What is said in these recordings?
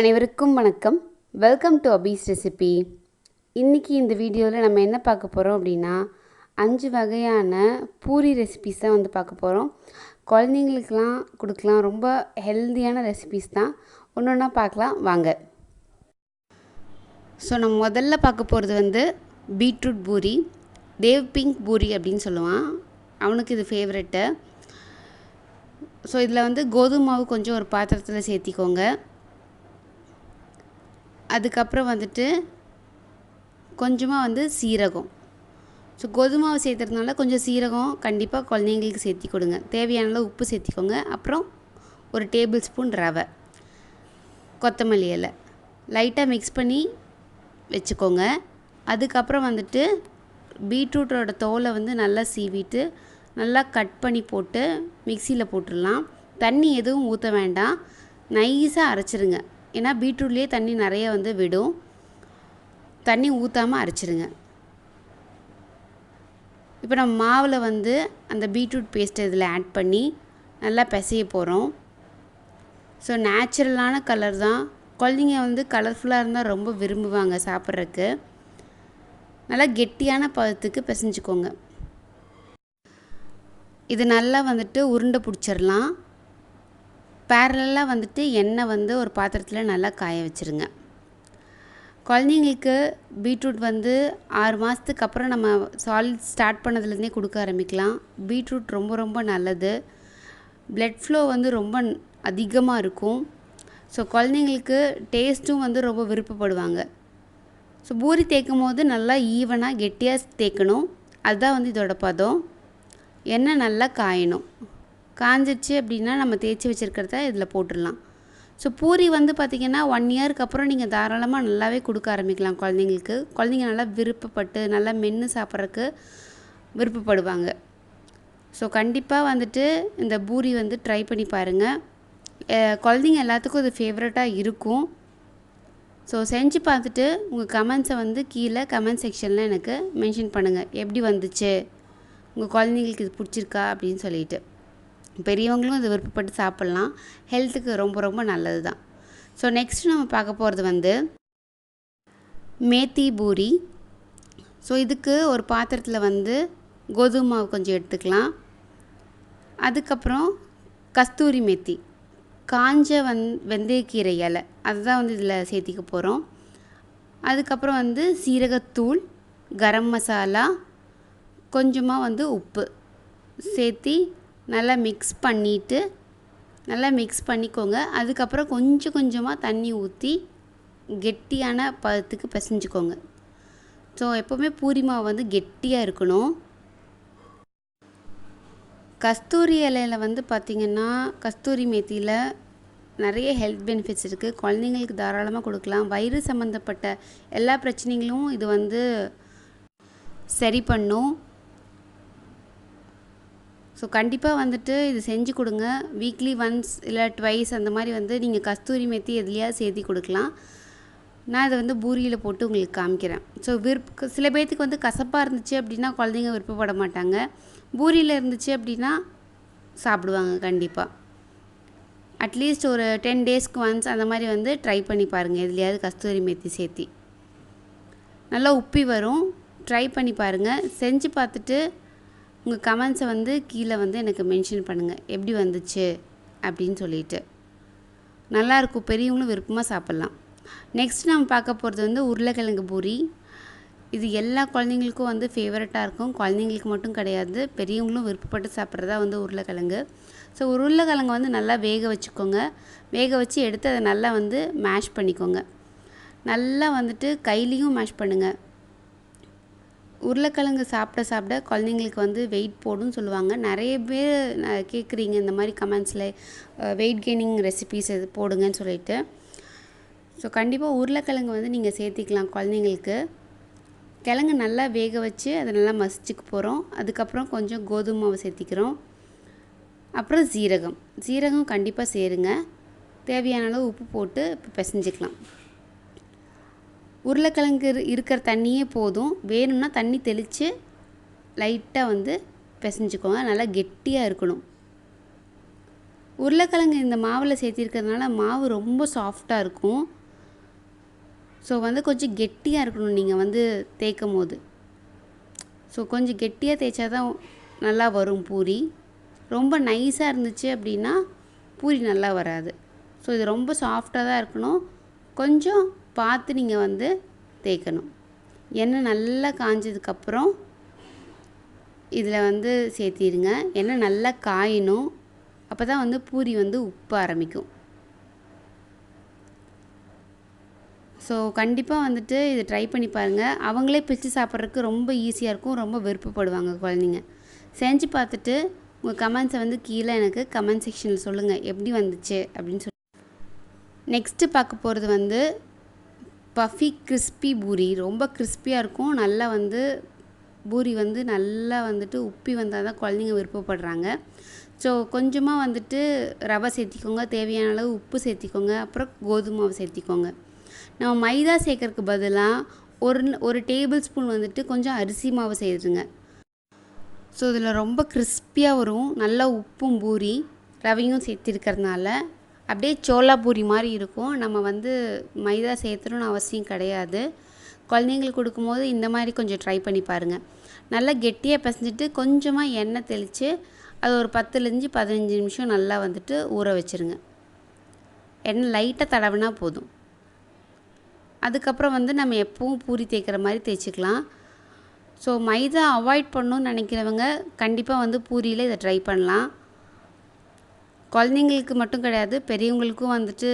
அனைவருக்கும் வணக்கம். Welcome to Abi's recipe. இன்றைக்கி இந்த வீடியோவில் நம்ம என்ன பார்க்க போகிறோம் அப்படின்னா 5 வகையான பூரி ரெசிபீஸ் தான் வந்து பார்க்க போகிறோம். குழந்தைங்களுக்கெலாம் கொடுக்கலாம். ரொம்ப ஹெல்த்தியான ரெசிபீஸ் தான். ஒன்று ஒன்றா பார்க்கலாம் வாங்க. ஸோ நம்ம முதல்ல பார்க்க போகிறது வந்து பீட்ரூட் பூரி. தேவ் பிங்க் பூரி அப்படின்னு சொல்லுவான். அவனுக்கு இது ஃபேவரெட்டு. ஸோ இதில் வந்து கோதுமை மாவு கொஞ்சம் ஒரு பாத்திரத்தில் சேர்த்திக்கோங்க. அதுக்கப்புறம் வந்துட்டு கொஞ்சமாக வந்து சீரகம். ஸோ கோதுமை மாவு சேர்த்துறதுனால கொஞ்சம் சீரகம் கண்டிப்பாக குழந்தைங்களுக்கு சேர்த்தி கொடுங்க. தேவையான அளவு உப்பு சேர்த்திக்கோங்க. அப்புறம் ஒரு டேபிள் ஸ்பூன் ரவை, கொத்தமல்லி இலை லைட்டாக மிக்ஸ் பண்ணி வச்சுக்கோங்க. அதுக்கப்புறம் வந்துட்டு பீட்ரூட்டோட தோலை வந்து நல்லா சீவிட்டு நல்லா கட் பண்ணி போட்டு மிக்சியில் போட்டுடலாம். தண்ணி எதுவும் ஊற்ற வேண்டாம், நைஸாக அரைச்சிருங்க. ஏன்னா பீட்ரூட்லேயே தண்ணி நிறைய வந்து விடும். தண்ணி ஊற்றாமல் அரைச்சிருங்க. இப்போ நம்ம மாவில் வந்து அந்த பீட்ரூட் பேஸ்ட்டை இதில் ஆட் பண்ணி நல்லா பிசைய போகிறோம். ஸோ நேச்சுரலான கலர் தான். குழந்தைங்க வந்து கலர்ஃபுல்லாக இருந்தால் ரொம்ப விரும்புவாங்க சாப்பிட்றதுக்கு. நல்லா கெட்டியான பதத்துக்கு பிசைஞ்சுக்கோங்க. இது நல்லா வந்துட்டு உருண்டை பிடிச்சிடலாம். பேரலாக வந்துட்டு எண்ணெய் வந்து ஒரு பாத்திரத்தில் நல்லா காய வச்சுருங்க. குழந்தைங்களுக்கு பீட்ரூட் வந்து 6 மாதத்துக்கு அப்புறம் நம்ம சாலிட் ஸ்டார்ட் பண்ணதுலேருந்தே கொடுக்க ஆரம்பிக்கலாம். பீட்ரூட் ரொம்ப ரொம்ப நல்லது. பிளட் ஃப்ளோ வந்து ரொம்ப அதிகமாக இருக்கும். ஸோ குழந்தைங்களுக்கு டேஸ்ட்டும் வந்து ரொம்ப விருப்பப்படுவாங்க. ஸோ பூரி தேய்க்கும் போது நல்லா ஈவனாக கெட்டியாக தேய்க்கணும். அதுதான் வந்து இதோட பதம். எண்ணெய் நல்லா காயணும். காஞ்சிச்சு அப்படின்னா நம்ம தேய்ச்சி வச்சுருக்கிறத இதில் போட்டுடலாம். ஸோ பூரி வந்து பார்த்திங்கன்னா 1 இயருக்கு அப்புறம் நீங்கள் தாராளமாக நல்லாவே கொடுக்க ஆரம்பிக்கலாம் குழந்தைங்களுக்கு. குழந்தைங்க நல்லா விருப்பப்பட்டு நல்லா மென்று சாப்பிட்றதுக்கு விருப்பப்படுவாங்க. ஸோ கண்டிப்பாக வந்துட்டு இந்த பூரி வந்து ட்ரை பண்ணி பாருங்கள். குழந்தைங்க எல்லாத்துக்கும் இது ஃபேவரட்டாக இருக்கும். ஸோ செஞ்சு பார்த்துட்டு உங்கள் கமெண்ட்ஸை வந்து கீழே கமெண்ட் செக்ஷனில் எனக்கு மென்ஷன் பண்ணுங்கள். எப்படி வந்துச்சு, உங்கள் குழந்தைங்களுக்கு இது பிடிச்சிருக்கா அப்படின்னு சொல்லிட்டு. பெரியவங்களும் இது விருப்பப்பட்டு சாப்பிட்லாம். ஹெல்த்துக்கு ரொம்ப ரொம்ப நல்லது தான். ஸோ நெக்ஸ்ட் நம்ம பார்க்க போகிறது வந்து மேத்தி பூரி. ஸோ இதுக்கு ஒரு பாத்திரத்தில் வந்து கோதுமை மாவு கொஞ்சம் எடுத்துக்கலாம். அதுக்கப்புறம் கஸ்தூரி மேத்தி, காஞ்ச வெந்தயக்கீரை இலை அதுதான் வந்து இதில் சேர்த்திக்க போகிறோம். அதுக்கப்புறம் வந்து சீரகத்தூள், கரம் மசாலா, கொஞ்சமாக வந்து உப்பு சேர்த்தி நல்லா மிக்ஸ் பண்ணிக்கோங்க. அதுக்கப்புறம் கொஞ்சம் கொஞ்சமாக தண்ணி ஊற்றி கெட்டியான பதத்துக்கு பிசைஞ்சுக்கோங்க. ஸோ எப்போவுமே பூரி மாவு வந்து கெட்டியாக இருக்கணும். கஸ்தூரி இலையில் வந்து பார்த்திங்கன்னா கஸ்தூரி மேத்தியில் நிறைய ஹெல்த் பெனிஃபிட்ஸ் இருக்குது. குழந்தைங்களுக்கு தாராளமாக கொடுக்கலாம். வயிறு சம்மந்தப்பட்ட எல்லா பிரச்சனைகளும் இது வந்து சரி பண்ணும். ஸோ கண்டிப்பாக வந்துட்டு இது செஞ்சு கொடுங்க. வீக்லி ஒன்ஸ் இல்லை ட்வைஸ் அந்த மாதிரி வந்து நீங்கள் கஸ்தூரி மேத்தி எதுலையாவது சேர்த்தி கொடுக்கலாம். நான் இதை வந்து பூரியில் போட்டு உங்களுக்கு காமிக்கிறேன். ஸோ சில பேர்த்துக்கு வந்து கசப்பாக இருந்துச்சு அப்படின்னா குழந்தைங்க விருப்பப்பட மாட்டாங்க. பூரியில் இருந்துச்சு அப்படின்னா சாப்பிடுவாங்க கண்டிப்பாக. அட்லீஸ்ட் ஒரு 10 டேஸ்க்கு ஒன்ஸ் அந்த மாதிரி வந்து ட்ரை பண்ணி பாருங்கள். எதுலையாவது கஸ்தூரி மேத்தி சேர்த்தி நல்லா உப்பி வரும். ட்ரை பண்ணி பாருங்கள். செஞ்சு பார்த்துட்டு உங்கள் கமெண்ட்ஸை வந்து கீழே வந்து எனக்கு மென்ஷன் பண்ணுங்கள் எப்படி வந்துச்சு அப்படின்னு சொல்லிட்டு. நல்லாயிருக்கும், பெரியவங்களும் விருப்பமாக சாப்பிட்லாம். நெக்ஸ்ட் நம்ம பார்க்க போகிறது வந்து உருளைக்கிழங்கு பூரி. இது எல்லா குழந்தைங்களுக்கும் வந்து ஃபேவரட்டாக இருக்கும். குழந்தைங்களுக்கு மட்டும் கிடையாது, பெரியவங்களும் விருப்பப்பட்டு சாப்பிட்றதா வந்து உருளைக்கிழங்கு. ஸோ உருளைக்கிழங்கு வந்து நல்லா வேக வச்சுக்கோங்க. வேக வச்சு எடுத்து அதை நல்லா வந்து மேஷ் பண்ணிக்கோங்க. நல்லா வந்துட்டு கையிலையும் மேஷ் பண்ணுங்கள். உருளைக்கிழங்கு சாப்பிட குழந்தைங்களுக்கு வந்து வெயிட் போடுன்னு சொல்லுவாங்க. நிறைய பேர் கேட்குறீங்க இந்த மாதிரி கமெண்ட்ஸில் வெயிட் கெய்னிங் ரெசிபீஸ் இது போடுங்கன்னு சொல்லிட்டு. ஸோ கண்டிப்பாக உருளைக்கிழங்கு வந்து நீங்கள் சேர்த்திக்கலாம் குழந்தைங்களுக்கு. கிழங்கு நல்லா வேக வச்சு அதை நல்லா மசிச்சுக்க போகிறோம். அதுக்கப்புறம் கொஞ்சம் கோதுமை மாவு சேர்த்திக்கிறோம். அப்புறம் சீரகம் கண்டிப்பாக சேருங்க. தேவையான அளவு உப்பு போட்டு இப்போ பிசைஞ்சிக்கலாம். உருளைக்கிழங்கு இருக்கிற தண்ணியே போதும். வேணும்னா தண்ணி தெளித்து லைட்டாக வந்து பிசைஞ்சுக்கோங்க. நல்லா கெட்டியாக இருக்கணும். உருளைக்கிழங்கு இந்த மாவில் சேர்த்திருக்கிறதுனால மாவு ரொம்ப சாஃப்டாக இருக்கும். ஸோ வந்து கொஞ்சம் கெட்டியாக இருக்கணும் நீங்கள் வந்து தேய்க்கும் போது. ஸோ கொஞ்சம் கெட்டியாக தேய்ச்சா தான் நல்லா வரும் பூரி. ரொம்ப நைஸாக இருந்துச்சு அப்படின்னா பூரி நல்லா வராது. ஸோ இது ரொம்ப சாஃப்டாக தான் இருக்கணும். கொஞ்சம் பார்த்து நீங்கள் வந்து தேய்க்கணும். எண்ணெய் நல்லா காஞ்சதுக்கப்புறம் இதில் வந்து சேர்த்திடுங்க. எண்ணெய் நல்லா காயணும். அப்போ தான் வந்து பூரி வந்து உப்ப ஆரம்பிக்கும். ஸோ கண்டிப்பாக வந்துட்டு இதை ட்ரை பண்ணி பாருங்கள். அவங்களே பிச்சு சாப்பிட்றதுக்கு ரொம்ப ஈஸியாக இருக்கும். ரொம்ப விருப்பப்படுவாங்க குழந்தைங்க. செஞ்சு பார்த்துட்டு உங்கள் கமெண்ட்ஸை வந்து கீழே எனக்கு கமெண்ட் செக்ஷனில் சொல்லுங்கள் எப்படி வந்துச்சு அப்படின்னு சொல்லி. நெக்ஸ்ட்டு பார்க்க போகிறது வந்து பஃபி கிறிஸ்பி பூரி. ரொம்ப கிறிஸ்பியாக இருக்கும். நல்லா வந்து பூரி வந்து நல்லா வந்துட்டு உப்பி வந்தால் தான் குழந்தைங்க விருப்பப்படுறாங்க. ஸோ கொஞ்சமாக வந்துட்டு ரவை சேர்த்திக்கோங்க, தேவையான அளவு உப்பு சேர்த்திக்கோங்க, அப்புறம் கோதுமை மாவு சேர்த்திக்கோங்க. நம்ம மைதா சேர்க்கறதுக்கு பதிலாக ஒரு டேபிள் ஸ்பூன் வந்துட்டு கொஞ்சம் அரிசி மாவு சேர்த்துருங்க. ஸோ இதில் ரொம்ப கிறிஸ்பியாக வரும். நல்லா உப்பும் பூரி ரவையும் சேர்த்திருக்கிறதுனால அப்படியே சோளா பூரி மாதிரி இருக்கும். நம்ம வந்து மைதா சேர்த்துணுன்னு அவசியம் கிடையாது. குழந்தைங்களுக்கு கொடுக்கும்போது இந்த மாதிரி கொஞ்சம் ட்ரை பண்ணி பாருங்கள். நல்லா கெட்டியாக பிசைஞ்சிட்டு கொஞ்சமாக எண்ணெய் தெளித்து அது ஒரு 10லேருந்து 15 நிமிஷம் நல்லா வந்துட்டு ஊற வச்சுருங்க. எண்ணெய் லைட்டாக தடவினா போதும். அதுக்கப்புறம் வந்து நம்ம எப்பவும் பூரி தேய்க்கிற மாதிரி தேய்ச்சிக்கலாம். ஸோ மைதா அவாய்ட் பண்ணணும்னு நினைக்கிறவங்க கண்டிப்பாக வந்து பூரியில் இதை ட்ரை பண்ணலாம். குழந்தைங்களுக்கு மட்டும் கிடையாது, பெரியவங்களுக்கும் வந்துட்டு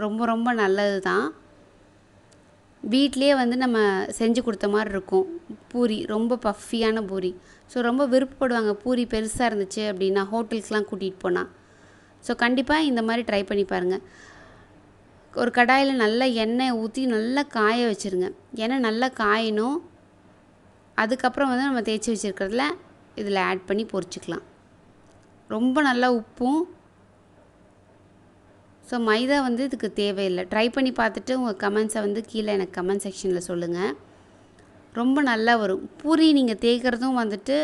ரொம்ப ரொம்ப நல்லது தான். வீட்டிலே வந்து நம்ம செஞ்சு கொடுத்த மாதிரி இருக்கும். பூரி ரொம்ப பஃபியான பூரி. ஸோ ரொம்ப விருப்பப்படுவாங்க பூரி பெருசாக இருந்துச்சு அப்படின்னா ஹோட்டலுக்கெலாம் கூட்டிகிட்டு போனால். ஸோ கண்டிப்பாக இந்த மாதிரி ட்ரை பண்ணி பாருங்கள். ஒரு கடாயில் நல்லா எண்ணெய் ஊற்றி நல்லா காய வச்சுருங்க. எண்ணெய் நல்லா காயணும். அதுக்கப்புறம் வந்து நம்ம தேய்ச்சி வச்சுருக்கிறதுல இதில் ஆட் பண்ணி பொரிச்சிக்கலாம். ரொம்ப நல்லா உப்பும். ஸோ மைதா வந்து இதுக்கு தேவையில்லை. ட்ரை பண்ணி பார்த்துட்டு உங்கள் கமெண்ட்ஸை வந்து கீழே எனக்கு கமெண்ட் செக்ஷனில் சொல்லுங்கள். ரொம்ப நல்லா வரும். பூரி நீங்கள் தேய்க்கிறதும் வந்துட்டு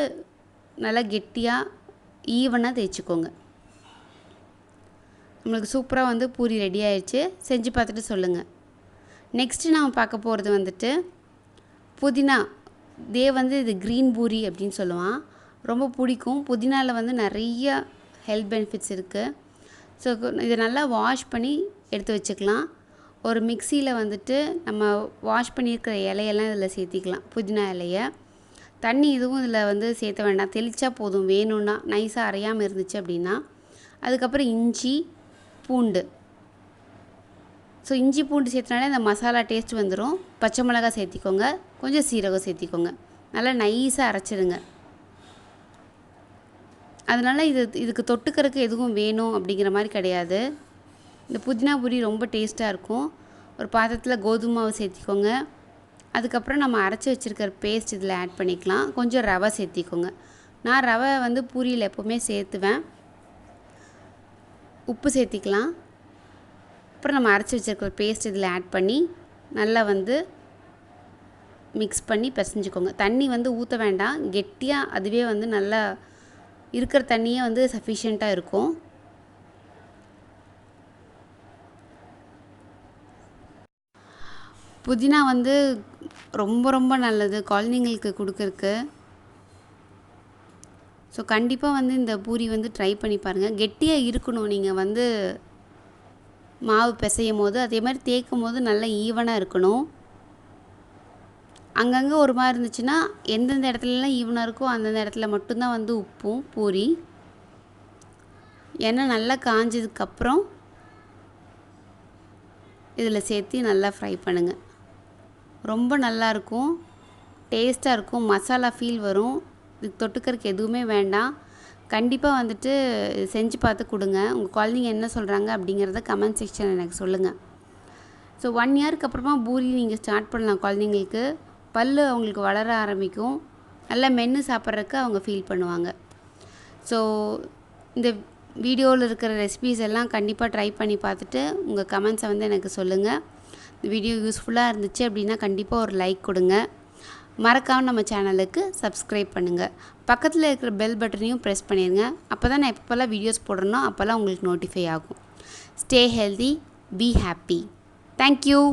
நல்லா கெட்டியாக ஈவனாக தேய்ச்சிக்கோங்க. நம்மளுக்கு சூப்பராக வந்து பூரி ரெடி ஆயிடுச்சு. செஞ்சு பார்த்துட்டு சொல்லுங்கள். நெக்ஸ்ட்டு நாம் பார்க்க போகிறது வந்துட்டு புதினா. வந்து இது க்ரீன் பூரி அப்படின்னு சொல்லுவான். ரொம்ப பிடிக்கும். புதினாவில் வந்து நிறைய ஹெல்த் பெனிஃபிட்ஸ் இருக்குது. ஸோ இதை நல்லா வாஷ் பண்ணி எடுத்து வச்சுக்கலாம். ஒரு மிக்சியில் வந்துட்டு நம்ம வாஷ் பண்ணியிருக்கிற இலையெல்லாம் இதில் சேர்த்திக்கலாம். புதினா இலையை தண்ணி இதுவும் இதில் வந்து சேர்த்த வேண்டாம். தெளித்தா போதும். வேணும்னா நைஸாக அரையாமல் இருந்துச்சு அப்படின்னா. அதுக்கப்புறம் இஞ்சி பூண்டு. ஸோ இஞ்சி பூண்டு சேர்த்தனாலே அந்த மசாலா டேஸ்ட் வந்துடும். பச்சை மிளகாய் சேர்த்திக்கோங்க, கொஞ்சம் சீரகம் சேர்த்திக்கோங்க. நல்லா நைஸாக அரைச்சிடுங்க. அதனால் இதுக்கு தொட்டுக்கிறதுக்கு எதுவும் வேணும் அப்படிங்கிற மாதிரி கிடையாது. இந்த புதினா பூரி ரொம்ப டேஸ்ட்டாக இருக்கும். ஒரு பாத்திரத்தில் கோதுமை மாவு சேர்த்திக்கோங்க. அதுக்கப்புறம் நம்ம அரைச்சி வச்சுருக்கிற பேஸ்ட் இதில் ஆட் பண்ணிக்கலாம். கொஞ்சம் ரவை சேர்த்திக்கோங்க. நான் ரவை வந்து பூரியில் எப்போவுமே சேர்த்துவேன். உப்பு சேர்த்திக்கலாம். அப்புறம் நம்ம அரைச்சி வச்சுருக்கிற பேஸ்ட் இதில் ஆட் பண்ணி நல்லா வந்து மிக்ஸ் பண்ணி பிசைஞ்சுக்கோங்க. தண்ணி வந்து ஊற்ற வேண்டாம். கெட்டியாக அதுவே வந்து நல்லா இருக்கிற தண்ணியே வந்து சஃபிஷியண்ட்டாக இருக்கும். புதினா வந்து ரொம்ப ரொம்ப நல்லது குழந்தைங்களுக்கு கொடுக்கறக்கு. ஸோ கண்டிப்பாக வந்து இந்த பூரி வந்து ட்ரை பண்ணி பாருங்கள். கெட்டியாக இருக்கணும். நீங்கள் வந்து மாவு பிசையும் போது அதே மாதிரி தேய்க்கும் போது நல்லா ஈவனாக இருக்கணும். அங்கங்கே ஒரு மாதிரி இருந்துச்சுன்னா எந்தெந்த இடத்துலலாம் ஈவனாக இருக்கோ அந்தந்த இடத்துல மட்டும்தான் வந்து உப்பும் பூரி. எண்ணெய் நல்லா காஞ்சதுக்கப்புறம் இதில் சேர்த்து நல்லா ஃப்ரை பண்ணுங்கள். ரொம்ப நல்லாயிருக்கும். டேஸ்ட்டாக இருக்கும். மசாலா ஃபீல் வரும். இதுக்கு தொட்டுக்கிறதுக்கு எதுவுமே வேண்டாம். கண்டிப்பாக வந்துட்டு செஞ்சு பார்த்து கொடுங்க. உங்கள் குழந்தைங்க என்ன சொல்கிறாங்க அப்படிங்கிறத கமெண்ட் செக்ஷன் எனக்கு சொல்லுங்கள். ஸோ 1 இயருக்கு அப்புறமா பூரி நீங்கள் ஸ்டார்ட் பண்ணலாம். குழந்தைங்களுக்கு பல் அவங்களுக்கு வளர ஆரம்பிக்கும். நல்லா மென்று சாப்பிட்றதுக்கு அவங்க ஃபீல் பண்ணுவாங்க. ஸோ இந்த வீடியோவில் இருக்கிற ரெசிபீஸ் எல்லாம் கண்டிப்பாக ட்ரை பண்ணி பார்த்துட்டு உங்கள் கமெண்ட்ஸை வந்து எனக்கு சொல்லுங்கள். இந்த வீடியோ யூஸ்ஃபுல்லாக இருந்துச்சு அப்படின்னா கண்டிப்பாக ஒரு லைக் கொடுங்க. மறக்காமல் நம்ம சேனலுக்கு சப்ஸ்கிரைப் பண்ணுங்கள். பக்கத்தில் இருக்கிற பெல் பட்டனையும் ப்ரெஸ் பண்ணிடுங்க. அப்போ தான் நான் எப்போல்லாம் வீடியோஸ் போடுறேனோ அப்போல்லாம் உங்களுக்கு நோட்டிஃபை ஆகும். Stay healthy, be happy. Thank you.